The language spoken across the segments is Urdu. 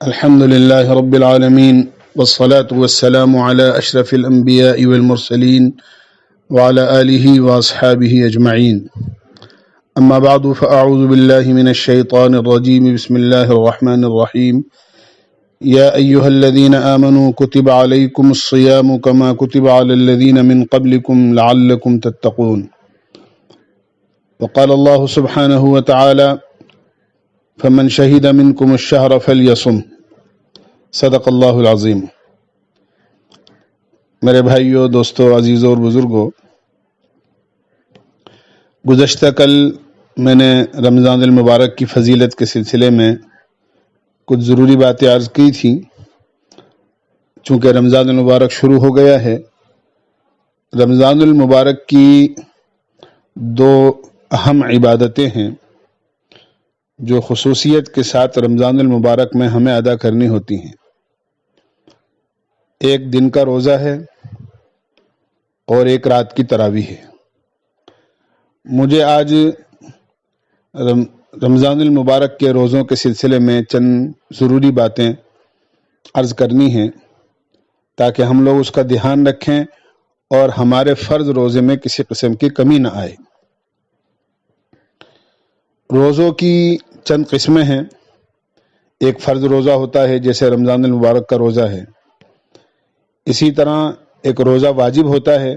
الحمد لله رب العالمين والصلاة والسلام على أشرف الأنبياء والمرسلين وعلى آله وأصحابه أجمعين. أما بعد فأعوذ بالله من الشيطان الرجيم. بسم الله الرحمن الرحيم. يا أيها الذين آمنوا كتب عليكم الصيام كما كتب على الذين من قبلكم لعلكم تتقون. وقال الله سبحانه وتعالى فمن شهد منكم الشهر فليصم. صدق اللہ العظیم. میرے بھائیوں، دوستوں، عزیزوں اور بزرگوں، گزشتہ کل میں نے رمضان المبارک کی فضیلت کے سلسلے میں کچھ ضروری باتیں عرض کی تھیں. چونکہ رمضان المبارک شروع ہو گیا ہے، رمضان المبارک کی دو اہم عبادتیں ہیں جو خصوصیت کے ساتھ رمضان المبارک میں ہمیں ادا کرنی ہوتی ہیں. ایک دن کا روزہ ہے اور ایک رات کی تراویح ہے. مجھے آج رمضان المبارک کے روزوں کے سلسلے میں چند ضروری باتیں عرض کرنی ہیں تاکہ ہم لوگ اس کا دھیان رکھیں اور ہمارے فرض روزے میں کسی قسم کی کمی نہ آئے. روزوں کی چند قسمیں ہیں. ایک فرض روزہ ہوتا ہے جیسے رمضان المبارک کا روزہ ہے. اسی طرح ایک روزہ واجب ہوتا ہے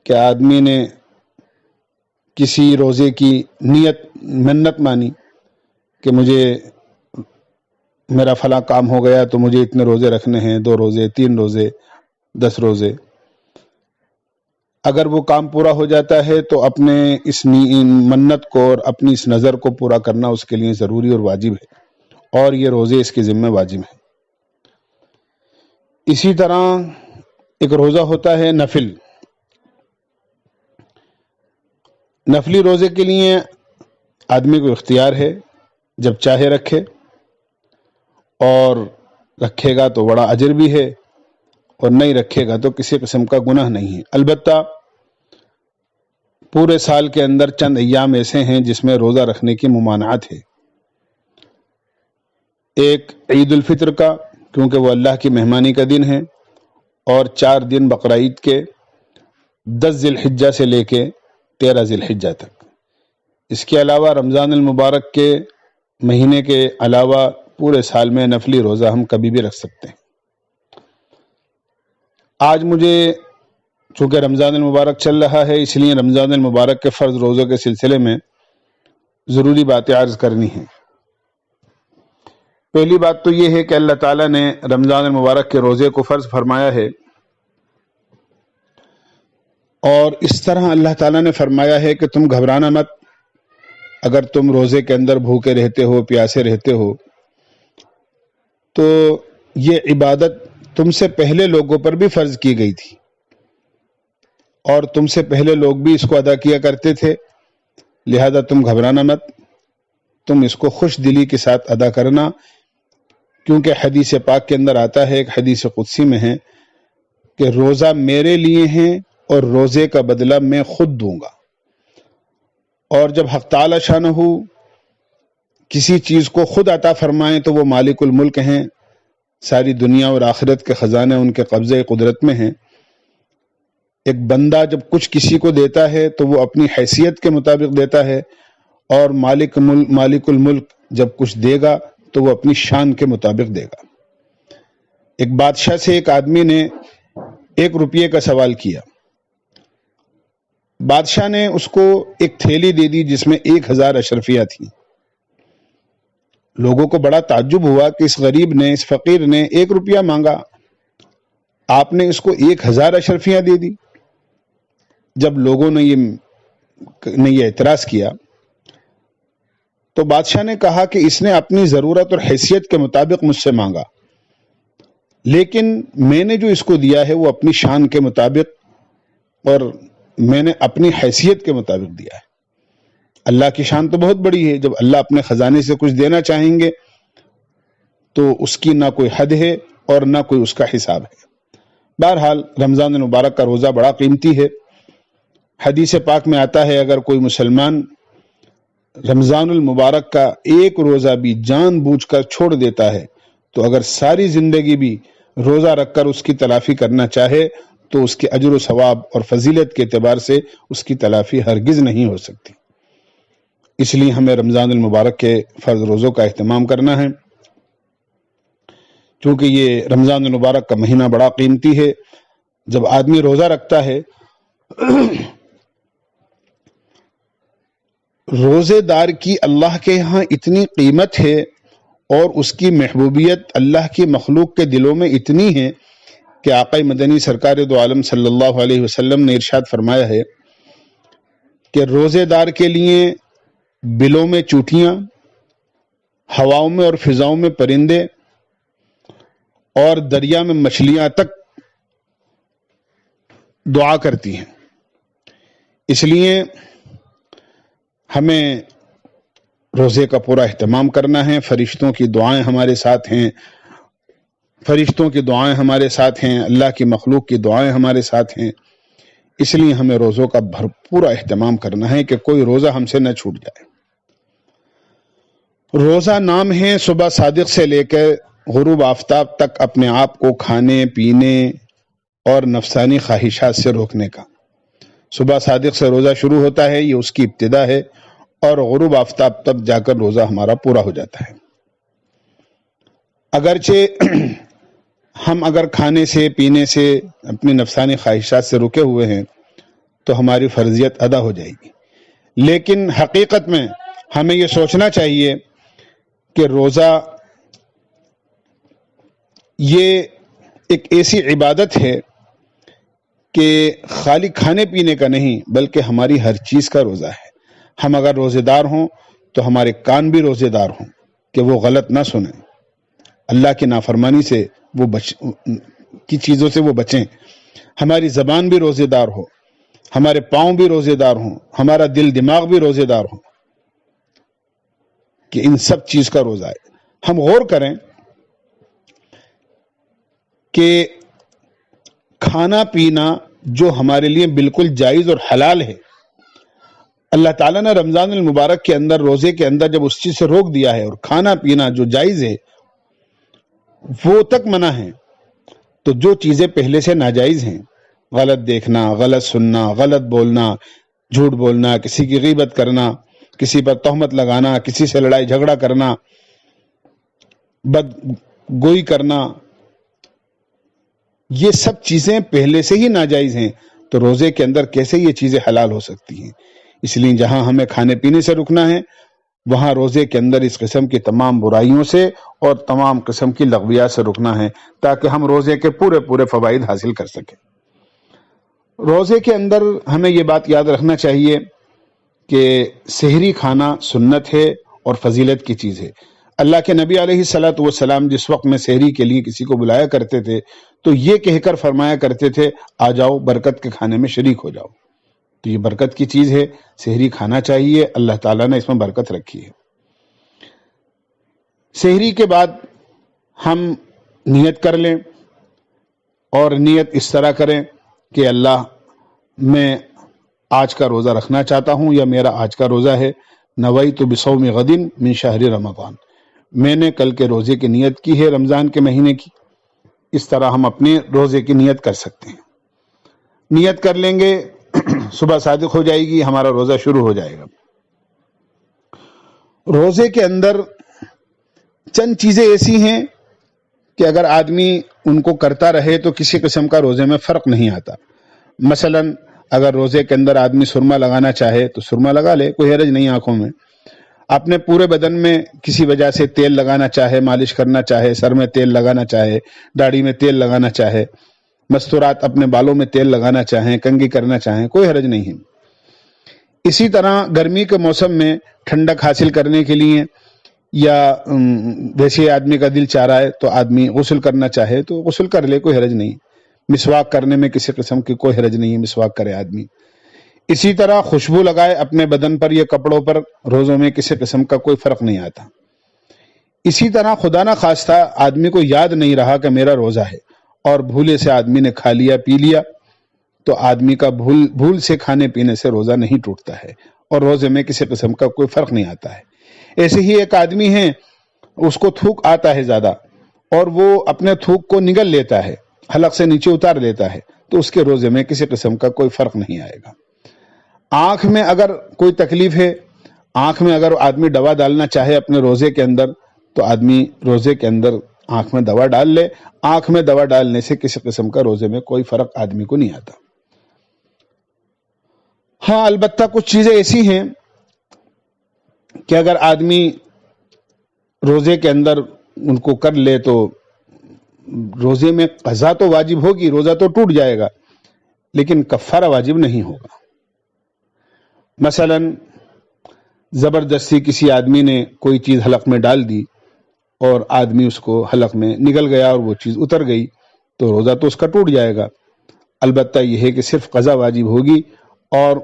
کہ آدمی نے کسی روزے کی منت مانی کہ مجھے میرا فلاں کام ہو گیا تو مجھے اتنے روزے رکھنے ہیں، 2 روزے، 3 روزے، 10 روزے. اگر وہ کام پورا ہو جاتا ہے تو اپنے اس منت کو اور اپنی اس نظر کو پورا کرنا اس کے لیے ضروری اور واجب ہے، اور یہ روزے اس کے ذمہ واجب ہیں. اسی طرح ایک روزہ ہوتا ہے نفلی روزے کے لیے آدمی کو اختیار ہے، جب چاہے رکھے، اور رکھے گا تو بڑا اجر بھی ہے اور نہیں رکھے گا تو کسی قسم کا گناہ نہیں ہے. البتہ پورے سال کے اندر چند ایام ایسے ہیں جس میں روزہ رکھنے کی ممانعت ہے. ایک عید الفطر کا، کیونکہ وہ اللہ کی مہمانی کا دن ہے، اور 4 دن بقرعید کے، 10 ذی الحجہ سے لے کے 13 ذی الحجہ تک. اس کے علاوہ رمضان المبارک کے مہینے کے علاوہ پورے سال میں نفلی روزہ ہم کبھی بھی رکھ سکتے ہیں. آج مجھے چونکہ رمضان المبارک چل رہا ہے، اس لیے رمضان المبارک کے فرض روزوں کے سلسلے میں ضروری باتیں عرض کرنی ہیں. پہلی بات تو یہ ہے کہ اللہ تعالیٰ نے رمضان المبارک کے روزے کو فرض فرمایا ہے، اور اس طرح اللہ تعالیٰ نے فرمایا ہے کہ تم گھبرانا مت. اگر تم روزے کے اندر بھوکے رہتے ہو، پیاسے رہتے ہو، تو یہ عبادت تم سے پہلے لوگوں پر بھی فرض کی گئی تھی، اور تم سے پہلے لوگ بھی اس کو ادا کیا کرتے تھے. لہذا تم گھبرانا مت، تم اس کو خوش دلی کے ساتھ ادا کرنا. کیونکہ حدیث پاک کے اندر آتا ہے، ایک حدیث قدسی میں ہے کہ روزہ میرے لیے ہیں اور روزے کا بدلہ میں خود دوں گا. اور جب حق تعالی شانہ کسی چیز کو خود عطا فرمائیں تو وہ مالک الملک ہیں. ساری دنیا اور آخرت کے خزانے ان کے قبضے قدرت میں ہیں. ایک بندہ جب کچھ کسی کو دیتا ہے تو وہ اپنی حیثیت کے مطابق دیتا ہے، اور مالک الملک جب کچھ دے گا تو وہ اپنی شان کے مطابق دے گا. ایک بادشاہ سے ایک آدمی نے 1 روپیے کا سوال کیا. بادشاہ نے اس کو ایک تھیلی دے دی جس میں 1000 اشرفیاں تھیں. لوگوں کو بڑا تعجب ہوا کہ اس غریب نے، اس فقیر نے 1 روپیہ مانگا، آپ نے اس کو 1000 اشرفیاں دے دی. جب لوگوں نے یہ اعتراض کیا تو بادشاہ نے کہا کہ اس نے اپنی ضرورت اور حیثیت کے مطابق مجھ سے مانگا، لیکن میں نے جو اس کو دیا ہے وہ اپنی شان کے مطابق اور میں نے اپنی حیثیت کے مطابق دیا ہے. اللہ کی شان تو بہت بڑی ہے. جب اللہ اپنے خزانے سے کچھ دینا چاہیں گے تو اس کی نہ کوئی حد ہے اور نہ کوئی اس کا حساب ہے. بہرحال رمضان المبارک کا روزہ بڑا قیمتی ہے. حدیث پاک میں آتا ہے اگر کوئی مسلمان رمضان المبارک کا 1 روزہ بھی جان بوجھ کر چھوڑ دیتا ہے تو اگر ساری زندگی بھی روزہ رکھ کر اس کی تلافی کرنا چاہے تو اس کے اجر و ثواب اور فضیلت کے اعتبار سے اس کی تلافی ہرگز نہیں ہو سکتی۔ اس لیے ہمیں رمضان المبارک کے فرض روزوں کا اہتمام کرنا ہے، چونکہ یہ رمضان المبارک کا مہینہ بڑا قیمتی ہے۔ جب آدمی روزہ رکھتا ہے، روزے دار کی اللہ کے ہاں اتنی قیمت ہے اور اس کی محبوبیت اللہ کی مخلوق کے دلوں میں اتنی ہے کہ آقا مدنی سرکار دو عالم صلی اللہ علیہ وسلم نے ارشاد فرمایا ہے کہ روزے دار کے لیے بلوں میں چوٹیاں، ہواؤں میں اور فضاؤں میں پرندے اور دریا میں مچھلیاں تک دعا کرتی ہیں۔ اس لیے ہمیں روزے کا پورا اہتمام کرنا ہے۔ فرشتوں کی دعائیں ہمارے ساتھ ہیں، فرشتوں کی دعائیں ہمارے ساتھ ہیں، اللہ کی مخلوق کی دعائیں ہمارے ساتھ ہیں۔ اس لیے ہمیں روزوں کا بھرپور اہتمام کرنا ہے کہ کوئی روزہ ہم سے نہ چھوٹ جائے۔ روزہ نام ہے صبح صادق سے لے کر غروب آفتاب تک اپنے آپ کو کھانے پینے اور نفسانی خواہشات سے روکنے کا۔ صبح صادق سے روزہ شروع ہوتا ہے، یہ اس کی ابتدا ہے، اور غروب آفتاب تک جا کر روزہ ہمارا پورا ہو جاتا ہے۔ اگرچہ ہم اگر کھانے سے پینے سے اپنی نفسانی خواہشات سے رکے ہوئے ہیں تو ہماری فرضیت ادا ہو جائے گی، لیکن حقیقت میں ہمیں یہ سوچنا چاہیے کہ روزہ یہ ایک ایسی عبادت ہے کہ خالی کھانے پینے کا نہیں بلکہ ہماری ہر چیز کا روزہ ہے۔ ہم اگر روزے دار ہوں تو ہمارے کان بھی روزے دار ہوں کہ وہ غلط نہ سنیں، اللہ کی نافرمانی سے کی چیزوں سے وہ بچیں۔ ہماری زبان بھی روزے دار ہو، ہمارے پاؤں بھی روزے دار ہوں، ہمارا دل دماغ بھی روزے دار ہو کہ ان سب چیز کا روزہ ہے۔ ہم غور کریں کہ کھانا پینا جو ہمارے لیے بالکل جائز اور حلال ہے، اللہ تعالیٰ نے رمضان المبارک کے اندر روزے کے اندر جب اس چیز سے روک دیا ہے، اور کھانا پینا جو جائز ہے وہ تک منع ہے، تو جو چیزیں پہلے سے ناجائز ہیں، غلط دیکھنا، غلط سننا، غلط بولنا، جھوٹ بولنا، کسی کی غیبت کرنا، کسی پر تہمت لگانا، کسی سے لڑائی جھگڑا کرنا، بد گوئی کرنا، یہ سب چیزیں پہلے سے ہی ناجائز ہیں، تو روزے کے اندر کیسے یہ چیزیں حلال ہو سکتی ہیں؟ اس لیے جہاں ہمیں کھانے پینے سے رکنا ہے وہاں روزے کے اندر اس قسم کی تمام برائیوں سے اور تمام قسم کی لغویات سے رکنا ہے، تاکہ ہم روزے کے پورے فوائد حاصل کر سکیں۔ روزے کے اندر ہمیں یہ بات یاد رکھنا چاہیے کہ سحری کھانا سنت ہے اور فضیلت کی چیز ہے۔ اللہ کے نبی علیہ الصلوۃ والسلام جس وقت میں سحری کے لیے کسی کو بلایا کرتے تھے تو یہ کہہ کر فرمایا کرتے تھے، آ جاؤ برکت کے کھانے میں شریک ہو جاؤ۔ تو یہ برکت کی چیز ہے، سحری کھانا چاہیے، اللہ تعالیٰ نے اس میں برکت رکھی ہے۔ سحری کے بعد ہم نیت کر لیں، اور نیت اس طرح کریں کہ اللہ میں آج کا روزہ رکھنا چاہتا ہوں، یا میرا آج کا روزہ ہے، نویت بصوم غد من شہر رمضان، میں نے کل کے روزے کی نیت کی ہے رمضان کے مہینے کی۔ اس طرح ہم اپنے روزے کی نیت کر سکتے ہیں۔ نیت کر لیں گے، صبح صادق ہو جائے گی، ہمارا روزہ شروع ہو جائے گا۔ روزے کے اندر چند چیزیں ایسی ہیں کہ اگر آدمی ان کو کرتا رہے تو کسی قسم کا روزے میں فرق نہیں آتا۔ مثلا اگر روزے کے اندر آدمی سرما لگانا چاہے تو سرما لگا لے، کوئی حرج نہیں آنکھوں میں۔ اپنے پورے بدن میں کسی وجہ سے تیل لگانا چاہے، مالش کرنا چاہے، سر میں تیل لگانا چاہے، داڑھی میں تیل لگانا چاہے، مستورات اپنے بالوں میں تیل لگانا چاہیں، کنگھی کرنا چاہیں، کوئی حرج نہیں ہے۔ اسی طرح گرمی کے موسم میں ٹھنڈک حاصل کرنے کے لیے، یا ویسے آدمی کا دل چاہ رہا ہے تو آدمی غسل کرنا چاہے تو غسل کر لے، کوئی حرج نہیں۔ مسواک کرنے میں کسی قسم کی کوئی حرج نہیں ہے، مسواک کرے آدمی۔ اسی طرح خوشبو لگائے اپنے بدن پر یا کپڑوں پر، روزوں میں کسی قسم کا کوئی فرق نہیں آتا۔ اسی طرح خدا نہ خواستہ آدمی کو یاد نہیں رہا کہ میرا روزہ ہے، اور بھولے سے آدمی نے کھا لیا پی لیا، تو آدمی کا بھول سے کھانے پینے سے روزہ نہیں ٹوٹتا ہے، اور روزے میں کسی قسم کا کوئی فرق نہیں آتا ہے۔ ایسے ہی ایک آدمی ہے، اس کو تھوک آتا ہے زیادہ، اور وہ اپنے تھوک کو نگل لیتا ہے، حلق سے نیچے اتار لیتا ہے، تو اس کے روزے میں کسی قسم کا کوئی فرق نہیں آئے گا۔ آنکھ میں اگر کوئی تکلیف ہے، آنکھ میں اگر آدمی دوا ڈالنا چاہے اپنے روزے کے اندر، تو آدمی روزے کے اندر آنکھ میں دوا ڈال لے۔ آنکھ میں دوا ڈالنے سے کسی قسم کا روزے میں کوئی فرق آدمی کو نہیں آتا۔ ہاں البتہ کچھ چیزیں ایسی ہیں کہ اگر آدمی روزے کے اندر ان کو کر لے تو روزے میں قضا تو واجب ہوگی، روزہ تو ٹوٹ جائے گا، لیکن کفارہ واجب نہیں ہوگا۔ مثلا زبردستی کسی آدمی نے کوئی چیز حلق میں ڈال دی اور آدمی اس کو حلق میں نگل گیا اور وہ چیز اتر گئی، تو روزہ تو اس کا ٹوٹ جائے گا۔ البتہ یہ ہے کہ صرف قضا واجب ہوگی اور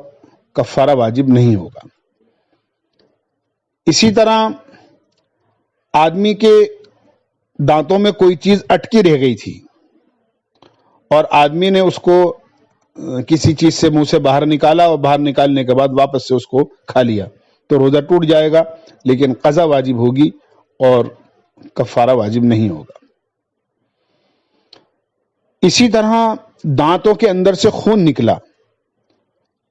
کفارہ واجب نہیں ہوگا۔ اسی طرح آدمی کے دانتوں میں کوئی چیز اٹکی رہ گئی تھی اور آدمی نے اس کو کسی چیز سے منہ سے باہر نکالا اور باہر نکالنے کے بعد واپس سے اس کو کھا لیا، تو روزہ ٹوٹ جائے گا، لیکن قضا واجب ہوگی اور کفارہ واجب نہیں ہوگا۔ اسی طرح دانتوں کے اندر سے خون نکلا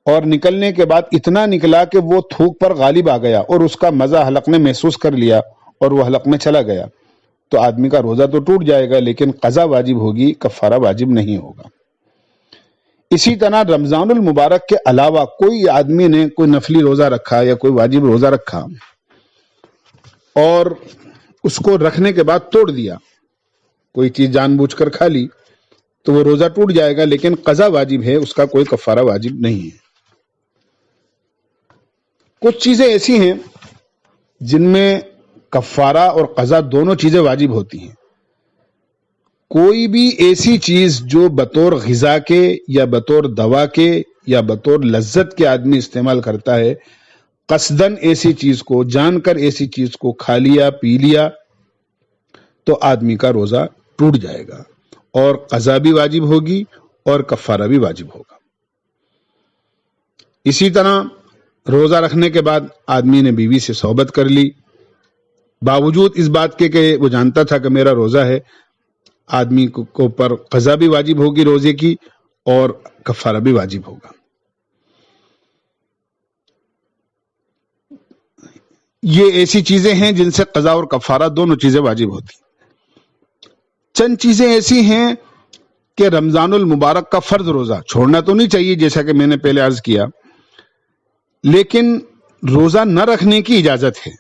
اور نکلنے کے بعد اتنا نکلا کہ وہ تھوک پر غالب آ گیا اور اس کا مزہ حلق نے محسوس کر لیا اور وہ حلق میں چلا گیا، تو آدمی کا روزہ تو ٹوٹ جائے گا، لیکن قضا واجب ہوگی، کفارہ واجب نہیں ہوگا۔ اسی طرح رمضان المبارک کے علاوہ کوئی آدمی نے کوئی نفلی روزہ رکھا یا کوئی واجب روزہ رکھا اور اس کو رکھنے کے بعد توڑ دیا، کوئی چیز جان بوجھ کر کھا لی، تو وہ روزہ ٹوٹ جائے گا، لیکن قضا واجب ہے، اس کا کوئی کفارہ واجب نہیں ہے۔ کچھ چیزیں ایسی ہیں جن میں کفارہ اور قضا دونوں چیزیں واجب ہوتی ہیں۔ کوئی بھی ایسی چیز جو بطور غذا کے یا بطور دوا کے یا بطور لذت کے آدمی استعمال کرتا ہے، قصدن ایسی چیز کو، جان کر ایسی چیز کو کھا لیا، پی لیا، تو آدمی کا روزہ ٹوٹ جائے گا اور قضا بھی واجب ہوگی اور کفارہ بھی واجب ہوگا۔ اسی طرح روزہ رکھنے کے بعد آدمی نے بیوی سے صحبت کر لی، باوجود اس بات کے کہ وہ جانتا تھا کہ میرا روزہ ہے، آدمی کو پر قضا بھی واجب ہوگی روزے کی اور کفارہ بھی واجب ہوگا۔ یہ ایسی چیزیں ہیں جن سے قضا اور کفارہ دونوں چیزیں واجب ہوتی۔ چند چیزیں ایسی ہیں کہ رمضان المبارک کا فرض روزہ چھوڑنا تو نہیں چاہیے، جیسا کہ میں نے پہلے عرض کیا، لیکن روزہ نہ رکھنے کی اجازت ہے۔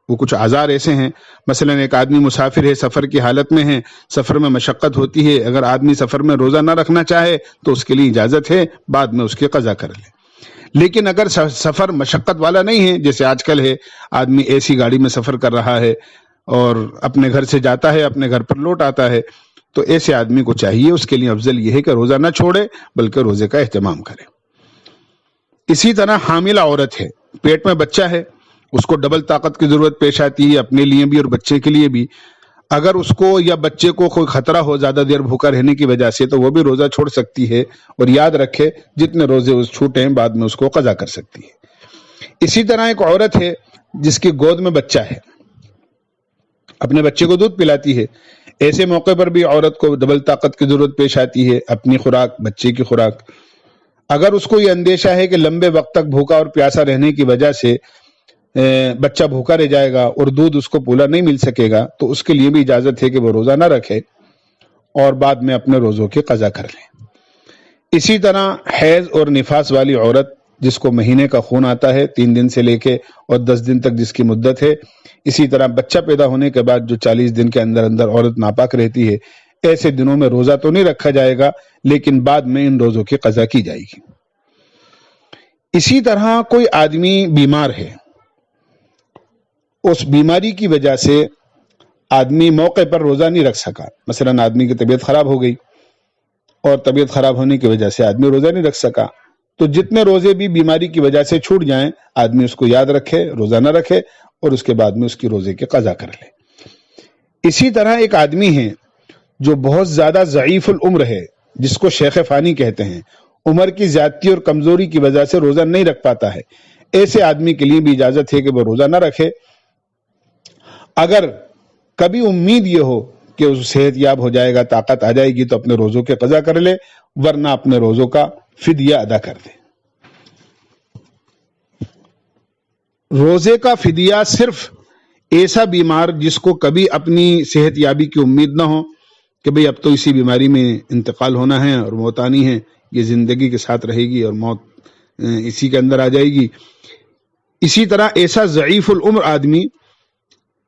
وہ کچھ اعذار ایسے ہیں، مثلا ایک آدمی مسافر ہے، سفر کی حالت میں ہے، سفر میں مشقت ہوتی ہے، اگر آدمی سفر میں روزہ نہ رکھنا چاہے تو اس کے لیے اجازت ہے، بعد میں اس کی قضا کر لے۔ لیکن اگر سفر مشقت والا نہیں ہے، جیسے آج کل ہے، آدمی ایسی گاڑی میں سفر کر رہا ہے اور اپنے گھر سے جاتا ہے، اپنے گھر پر لوٹ آتا ہے، تو ایسے آدمی کو چاہیے، اس کے لیے افضل یہ ہے کہ روزہ نہ چھوڑے بلکہ روزے کا اہتمام کرے۔ اسی طرح حاملہ عورت ہے، پیٹ میں بچہ ہے، اس کو ڈبل طاقت کی ضرورت پیش آتی ہے، اپنے لیے بھی اور بچے کے لیے بھی۔ اگر اس کو یا بچے کو کوئی خطرہ ہو زیادہ دیر بھوکا رہنے کی وجہ سے، تو وہ بھی روزہ چھوڑ سکتی ہے، اور یاد رکھے جتنے روزے اس چھوٹے ہیں بعد میں اس کو قضا کر سکتی ہے۔ اسی طرح ایک عورت ہے جس کی گود میں بچہ ہے، اپنے بچے کو دودھ پلاتی ہے، ایسے موقع پر بھی عورت کو ڈبل طاقت کی ضرورت پیش آتی ہے، اپنی خوراک، بچے کی خوراک۔ اگر اس کو یہ اندیشہ ہے کہ لمبے وقت تک بھوکا اور پیاسا رہنے کی وجہ سے بچہ بھوکا رہ جائے گا اور دودھ اس کو پورا نہیں مل سکے گا، تو اس کے لیے بھی اجازت ہے کہ وہ روزہ نہ رکھے اور بعد میں اپنے روزوں کی قضا کر لے۔ اسی طرح حیض اور نفاس والی عورت جس کو مہینے کا خون آتا ہے 3 دن سے لے کے اور 10 دن تک جس کی مدت ہے، اسی طرح بچہ پیدا ہونے کے بعد جو 40 دن کے اندر اندر عورت ناپاک رہتی ہے، ایسے دنوں میں روزہ تو نہیں رکھا جائے گا، لیکن بعد میں ان روزوں کی قضا کی جائے گی۔ اسی طرح کوئی آدمی بیمار ہے، اس بیماری کی وجہ سے آدمی موقع پر روزہ نہیں رکھ سکا، مثلا آدمی کی طبیعت خراب ہو گئی اور طبیعت خراب ہونے کی وجہ سے آدمی روزہ نہیں رکھ سکا، تو جتنے روزے بھی بیماری کی وجہ سے چھوٹ جائیں، آدمی اس کو یاد رکھے، روزہ نہ رکھے اور اس کے بعد میں اس کی روزے کی قضا کر لے۔ اسی طرح ایک آدمی ہے جو بہت زیادہ ضعیف العمر ہے، جس کو شیخ فانی کہتے ہیں، عمر کی زیادتی اور کمزوری کی وجہ سے روزہ نہیں رکھ پاتا ہے، ایسے آدمی کے لیے بھی اجازت ہے کہ وہ روزہ نہ رکھے۔ اگر کبھی امید یہ ہو کہ اس صحت یاب ہو جائے گا، طاقت آ جائے گی تو اپنے روزوں کے قضا کر لے، ورنہ اپنے روزوں کا فدیہ ادا کر دے۔ روزے کا فدیہ صرف ایسا بیمار جس کو کبھی اپنی صحت یابی کی امید نہ ہو کہ بھئی اب تو اسی بیماری میں انتقال ہونا ہے اور موت آنی ہے، یہ زندگی کے ساتھ رہے گی اور موت اسی کے اندر آ جائے گی، اسی طرح ایسا ضعیف العمر آدمی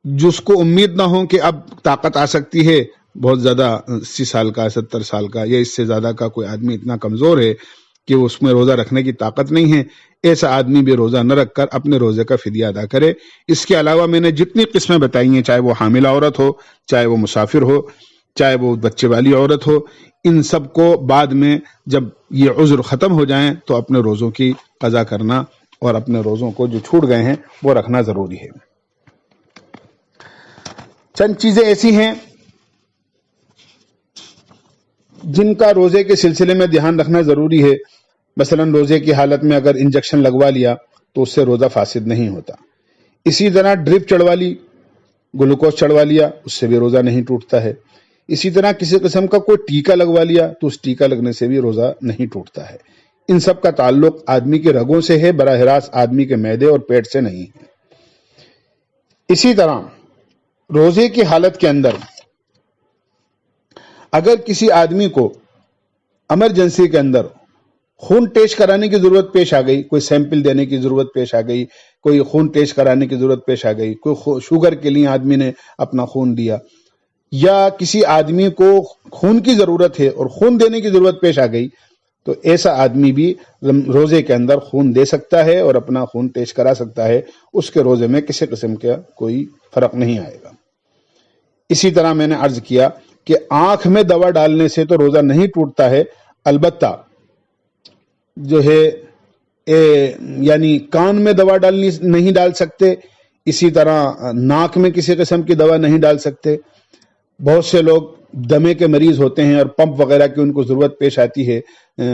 جس کو امید نہ ہو کہ اب طاقت آ سکتی ہے، بہت زیادہ 80 سال کا 70 سال کا یا اس سے زیادہ کا کوئی آدمی اتنا کمزور ہے کہ اس میں روزہ رکھنے کی طاقت نہیں ہے، ایسا آدمی بھی روزہ نہ رکھ کر اپنے روزے کا فدیہ ادا کرے۔ اس کے علاوہ میں نے جتنی قسمیں بتائی ہیں، چاہے وہ حاملہ عورت ہو، چاہے وہ مسافر ہو، چاہے وہ بچے والی عورت ہو، ان سب کو بعد میں جب یہ عذر ختم ہو جائیں تو اپنے روزوں کی قضا کرنا اور اپنے روزوں کو جو چھوٹ گئے ہیں وہ رکھنا ضروری ہے۔ چند چیزیں ایسی ہیں جن کا روزے کے سلسلے میں دھیان رکھنا ضروری ہے۔ مثلا روزے کی حالت میں اگر انجیکشن لگوا لیا تو اس سے روزہ فاسد نہیں ہوتا۔ اسی طرح ڈرپ چڑھوا لی، گلوکوز چڑھوا لیا، اس سے بھی روزہ نہیں ٹوٹتا ہے۔ اسی طرح کسی قسم کا کوئی ٹیکہ لگوا لیا تو اس ٹیکہ لگنے سے بھی روزہ نہیں ٹوٹتا ہے۔ ان سب کا تعلق آدمی کے رگوں سے ہے، براہ راست آدمی کے معدے اور پیٹ سے نہیں ہے۔ اسی طرح روزے کی حالت کے اندر اگر کسی آدمی کو ایمرجنسی کے اندر خون ٹیسٹ کرانے کی ضرورت پیش آ گئی، کوئی سیمپل دینے کی ضرورت پیش آ گئی، کوئی خون ٹیسٹ کرانے کی ضرورت پیش آ گئی، کوئی شوگر کے لیے آدمی نے اپنا خون دیا، یا کسی آدمی کو خون کی ضرورت ہے اور خون دینے کی ضرورت پیش آ گئی، تو ایسا آدمی بھی روزے کے اندر خون دے سکتا ہے اور اپنا خون ٹیسٹ کرا سکتا ہے، اس کے روزے میں کسی قسم کا کوئی فرق نہیں آئے گا۔ اسی طرح میں نے عرض کیا کہ آنکھ میں دوا ڈالنے سے تو روزہ نہیں ٹوٹتا ہے، البتہ جو ہے یعنی کان میں دوا نہیں ڈال سکتے، اسی طرح ناک میں کسی قسم کی دوا نہیں ڈال سکتے۔ بہت سے لوگ دمے کے مریض ہوتے ہیں اور پمپ وغیرہ کی ان کو ضرورت پیش آتی ہے،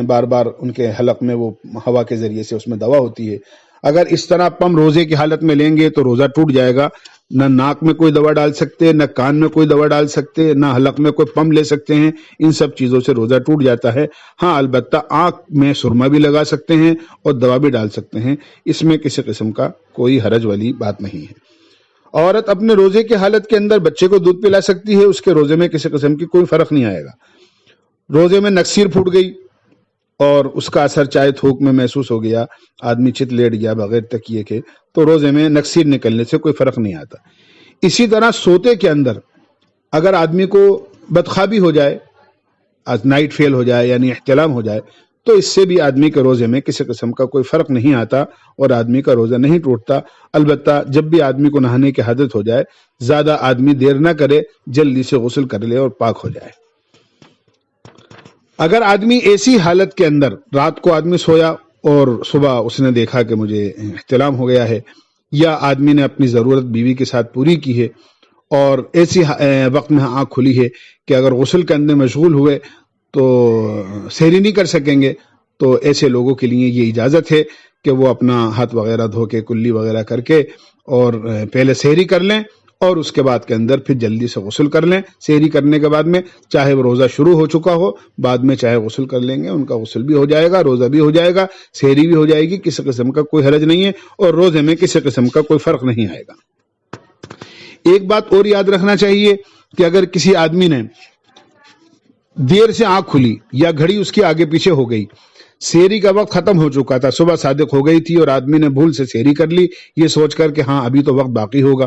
بار بار ان کے حلق میں وہ ہوا کے ذریعے سے اس میں دوا ہوتی ہے۔ اگر اس طرح پمپ روزے کی حالت میں لیں گے تو روزہ ٹوٹ جائے گا۔ نہ ناک میں کوئی دوا ڈال سکتے، نہ کان میں کوئی دوا ڈال سکتے، نہ حلق میں کوئی پمپ لے سکتے ہیں، ان سب چیزوں سے روزہ ٹوٹ جاتا ہے۔ ہاں البتہ آنکھ میں سرما بھی لگا سکتے ہیں اور دوا بھی ڈال سکتے ہیں، اس میں کسی قسم کا کوئی حرج والی بات نہیں ہے۔ عورت اپنے روزے کی حالت کے اندر بچے کو دودھ پلا سکتی ہے، اس کے روزے میں کسی قسم کی کوئی فرق نہیں آئے گا۔ روزے میں نکسیر پھوٹ گئی اور اس کا اثر چاہے تھوک میں محسوس ہو گیا، آدمی چت لیٹ گیا بغیر تکیے کے، تو روزے میں نکسیر نکلنے سے کوئی فرق نہیں آتا۔ اسی طرح سوتے کے اندر اگر آدمی کو بدخوابی ہو جائے، نائٹ فیل ہو جائے یعنی احتلام ہو جائے، تو اس سے بھی آدمی کے روزے میں کسی قسم کا کوئی فرق نہیں آتا اور آدمی کا روزہ نہیں ٹوٹتا۔ البتہ جب بھی آدمی کو نہانے کی حادث ہو جائے، زیادہ آدمی دیر نہ کرے، جلدی سے غسل کر لے اور پاک ہو جائے۔ اگر آدمی ایسی حالت کے اندر رات کو آدمی سویا اور صبح اس نے دیکھا کہ مجھے احتلام ہو گیا ہے، یا آدمی نے اپنی ضرورت بیوی کے ساتھ پوری کی ہے اور ایسی وقت میں آنکھ کھلی ہے کہ اگر غسل کے اندر مشغول ہوئے تو سحری نہیں کر سکیں گے، تو ایسے لوگوں کے لیے یہ اجازت ہے کہ وہ اپنا ہاتھ وغیرہ دھو کے کلی وغیرہ کر کے اور پہلے سحری کر لیں اور اس کے بعد کے اندر پھر جلدی سے غسل کر لیں۔ سحری کرنے کے بعد میں چاہے وہ روزہ شروع ہو چکا ہو، بعد میں چاہے غسل کر لیں گے، ان کا غسل بھی ہو جائے گا، روزہ بھی ہو جائے گا، سحری بھی ہو جائے گی، کسی قسم کا کوئی حرج نہیں ہے اور روزے میں کسی قسم کا کوئی فرق نہیں آئے گا۔ ایک بات اور یاد رکھنا چاہیے کہ اگر کسی آدمی نے دیر سے آنکھ کھلی یا گھڑی اس کی آگے پیچھے ہو گئی، سحری کا وقت ختم ہو چکا تھا، صبح صادق ہو گئی تھی اور آدمی نے بھول سے سحری کر لی یہ سوچ کر کہ ہاں ابھی تو وقت باقی ہوگا،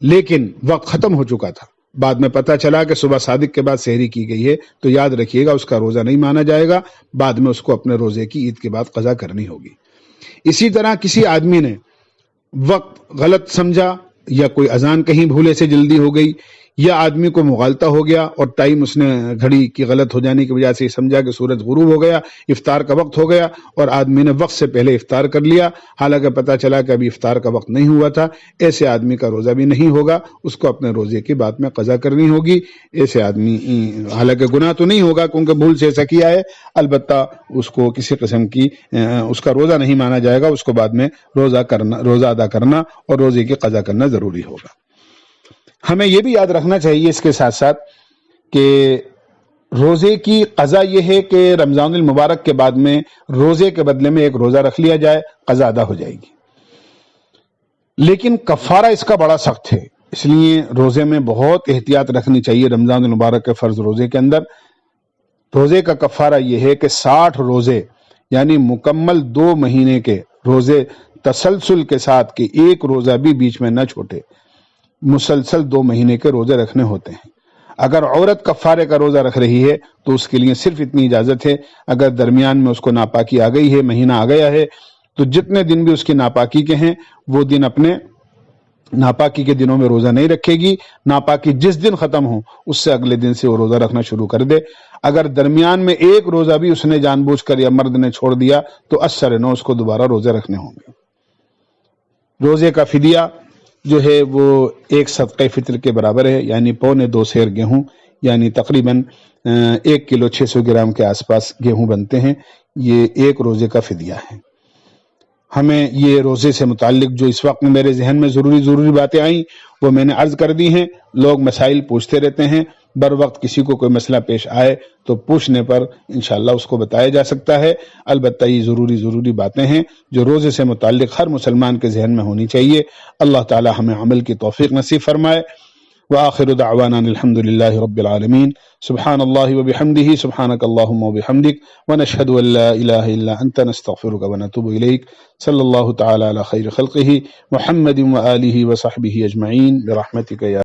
لیکن وقت ختم ہو چکا تھا، بعد میں پتہ چلا کہ صبح صادق کے بعد سحری کی گئی ہے، تو یاد رکھیے گا اس کا روزہ نہیں مانا جائے گا، بعد میں اس کو اپنے روزے کی عید کے بعد قضا کرنی ہوگی۔ اسی طرح کسی آدمی نے وقت غلط سمجھا یا کوئی اذان کہیں بھولے سے جلدی ہو گئی، یا آدمی کو مغالطہ ہو گیا اور ٹائم اس نے گھڑی کی غلط ہو جانے کی وجہ سے سمجھا کہ سورج غروب ہو گیا، افطار کا وقت ہو گیا اور آدمی نے وقت سے پہلے افطار کر لیا، حالانکہ پتہ چلا کہ ابھی افطار کا وقت نہیں ہوا تھا، ایسے آدمی کا روزہ بھی نہیں ہوگا، اس کو اپنے روزے کی بعد میں قضا کرنی ہوگی۔ ایسے آدمی حالانکہ گناہ تو نہیں ہوگا کیونکہ بھول سے ایسا کیا ہے، البتہ اس کو کسی قسم کی اس کا روزہ نہیں مانا جائے گا، اس کو بعد میں روزہ ادا کرنا اور روزے کی قضا کرنا ضروری ہوگا۔ ہمیں یہ بھی یاد رکھنا چاہیے اس کے ساتھ ساتھ کہ روزے کی قضا یہ ہے کہ رمضان المبارک کے بعد میں روزے کے بدلے میں ایک روزہ رکھ لیا جائے، قضا ادا ہو جائے گی، لیکن کفارہ اس کا بڑا سخت ہے، اس لیے روزے میں بہت احتیاط رکھنی چاہیے۔ رمضان المبارک کے فرض روزے کے اندر روزے کا کفارہ یہ ہے کہ 60 روزے یعنی مکمل 2 مہینے کے روزے تسلسل کے ساتھ، کہ ایک روزہ بھی بیچ میں نہ چھوٹے، مسلسل 2 مہینے کے روزے رکھنے ہوتے ہیں۔ اگر عورت کفارے کا روزہ رکھ رہی ہے تو اس کے لیے صرف اتنی اجازت ہے، اگر درمیان میں اس کو ناپاکی آ گئی ہے، مہینہ آ گیا ہے، تو جتنے دن بھی اس کی ناپاکی کے ہیں وہ دن اپنے ناپاکی کے دنوں میں روزہ نہیں رکھے گی، ناپاکی جس دن ختم ہو اس سے اگلے دن سے وہ روزہ رکھنا شروع کر دے۔ اگر درمیان میں ایک روزہ بھی اس نے جان بوجھ کر یا مرد نے چھوڑ دیا تو اثر نو اس کو دوبارہ روزے رکھنے ہوں گے۔ روزے کا فدیہ جو ہے وہ ایک صدقہ فطر کے برابر ہے، یعنی 1.25 سیر گیہوں، یعنی تقریباً 1 کلو 600 گرام کے آس پاس گیہوں بنتے ہیں، یہ ایک روزے کا فدیہ ہے۔ ہمیں یہ روزے سے متعلق جو اس وقت میرے ذہن میں ضروری باتیں آئیں وہ میں نے عرض کر دی ہیں۔ لوگ مسائل پوچھتے رہتے ہیں، بر وقت کسی کو کوئی مسئلہ پیش آئے تو پوچھنے پر انشاءاللہ اس کو بتایا جا سکتا ہے۔ البتہ یہ ضروری باتیں ہیں جو روزے سے متعلق ہر مسلمان کے ذہن میں ہونی چاہیے۔ اللہ تعالی ہمیں عمل کی توفیق نصیب فرمائے۔ وآخر دعوانا الحمد للہ رب العالمین۔ سبحان اللہ وبحمدہ، سبحانک اللہم وبحمدک، ونشہد ان لا الہ الا انت، نستغفرک ونتوب الیک۔ صلی اللہ تعالی علی خیر خلقہ محمد وآلہ وصحبہ اجمعین برحمتک یا